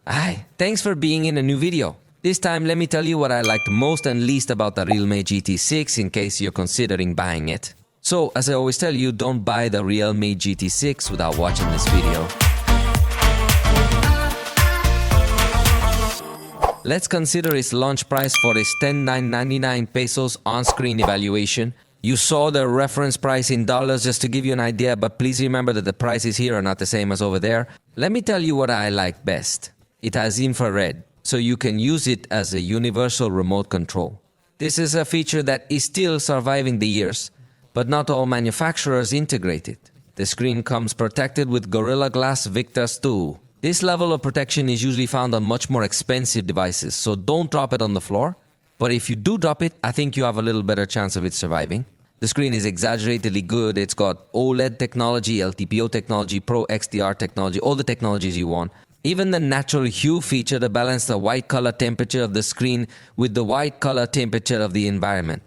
Hi, thanks for being in a new video. This time let me tell you what I liked most and least about the realme GT6 in case you're considering buying it. So, as I always tell you, don't buy the realme GT6 without watching this video. Let's consider its launch price for its 10,999 pesos on-screen evaluation. You saw the reference price in dollars just to give you an idea, but please remember that the prices here are not the same as over there. Let me tell you what I like best. It has infrared, so you can use it as a universal remote control. This is a feature that is still surviving the years, but not all manufacturers integrate it. The screen comes protected with Gorilla Glass Victus 2. This level of protection is usually found on much more expensive devices, so don't drop it on the floor. But if you do drop it, I think you have a little better chance of it surviving. The screen is exaggeratedly good. It's got OLED technology, LTPO technology, Pro XDR technology, all the technologies you want. Even the natural hue feature to balance the white color temperature of the screen with the white color temperature of the environment.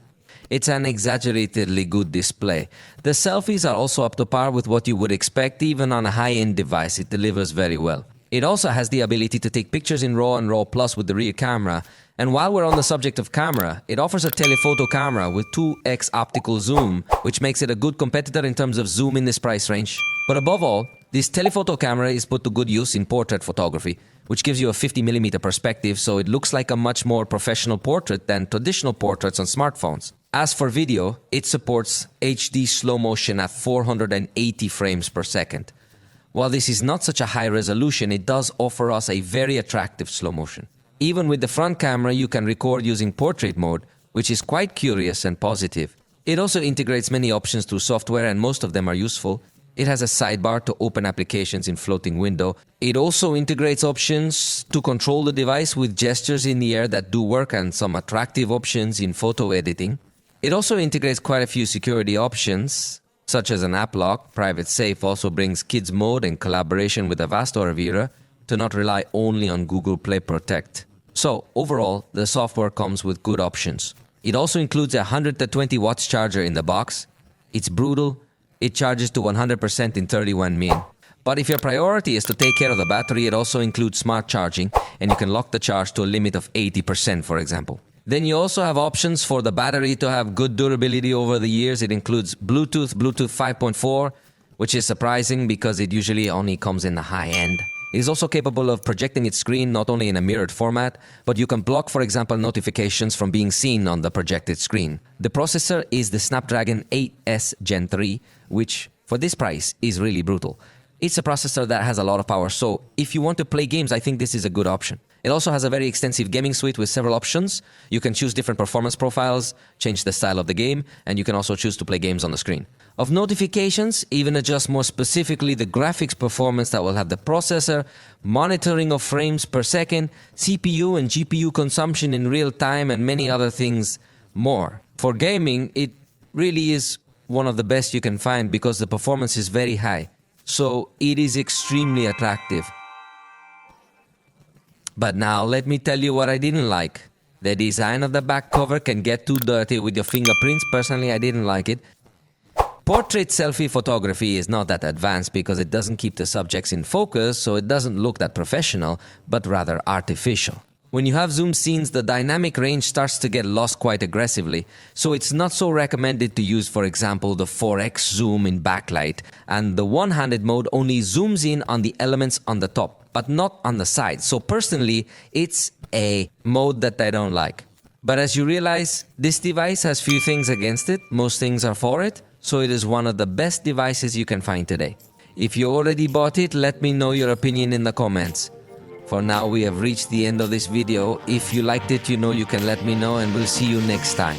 It's an exaggeratedly good display. The selfies are also up to par with what you would expect even on a high-end device. It delivers very well. It also has the ability to take pictures in RAW and RAW Plus with the rear camera. And while we're on the subject of camera, it offers a telephoto camera with 2x optical zoom, which makes it a good competitor in terms of zoom in this price range. But above all, this telephoto camera is put to good use in portrait photography, which gives you a 50mm perspective, so it looks like a much more professional portrait than traditional portraits on smartphones. As for video, it supports HD slow motion at 480 frames per second. While this is not such a high resolution, it does offer us a very attractive slow motion. Even with the front camera, you can record using portrait mode, which is quite curious and positive. It also integrates many options through software, and most of them are useful. It has a sidebar to open applications in floating window. It also integrates options to control the device with gestures in the air that do work, and some attractive options in photo editing. It also integrates quite a few security options, such as an app lock. Private Safe also brings kids mode in collaboration with Avast or Avira to not rely only on Google Play Protect. So overall, the software comes with good options. It also includes a 120 watts charger in the box. It's brutal. It charges to 100% in 31 min. But if your priority is to take care of the battery, it also includes smart charging, and you can lock the charge to a limit of 80%, for example. Then you also have options for the battery to have good durability over the years. It includes Bluetooth 5.4, which is surprising because it usually only comes in the high end. It is also capable of projecting its screen not only in a mirrored format, but you can block, for example, notifications from being seen on the projected screen. The processor is the Snapdragon 8S Gen 3, which for this price is really brutal. It's a processor that has a lot of power, so if you want to play games, I think this is a good option. It also has a very extensive gaming suite with several options. You can choose different performance profiles, change the style of the game, and you can also choose to play games on the screen. Of notifications, even adjust more specifically the graphics performance that will have the processor, monitoring of frames per second, CPU and GPU consumption in real time, and many other things more. For gaming, it really is one of the best you can find because the performance is very high. So it is extremely attractive. But now let me tell you what I didn't like. The design of the back cover can get too dirty with your fingerprints. Personally, I didn't like it. Portrait selfie photography is not that advanced because it doesn't keep the subjects in focus, so it doesn't look that professional, but rather artificial. When you have zoom scenes, the dynamic range starts to get lost quite aggressively, so it's not so recommended to use, for example, the 4x zoom in backlight, and the one-handed mode only zooms in on the elements on the top, but not on the side. So personally, it's a mode that I don't like. But as you realize, this device has few things against it, most things are for it, so it is one of the best devices you can find today. If you already bought it, let me know your opinion in the comments. For now, we have reached the end of this video. If you liked it, you know you can let me know, and we'll see you next time.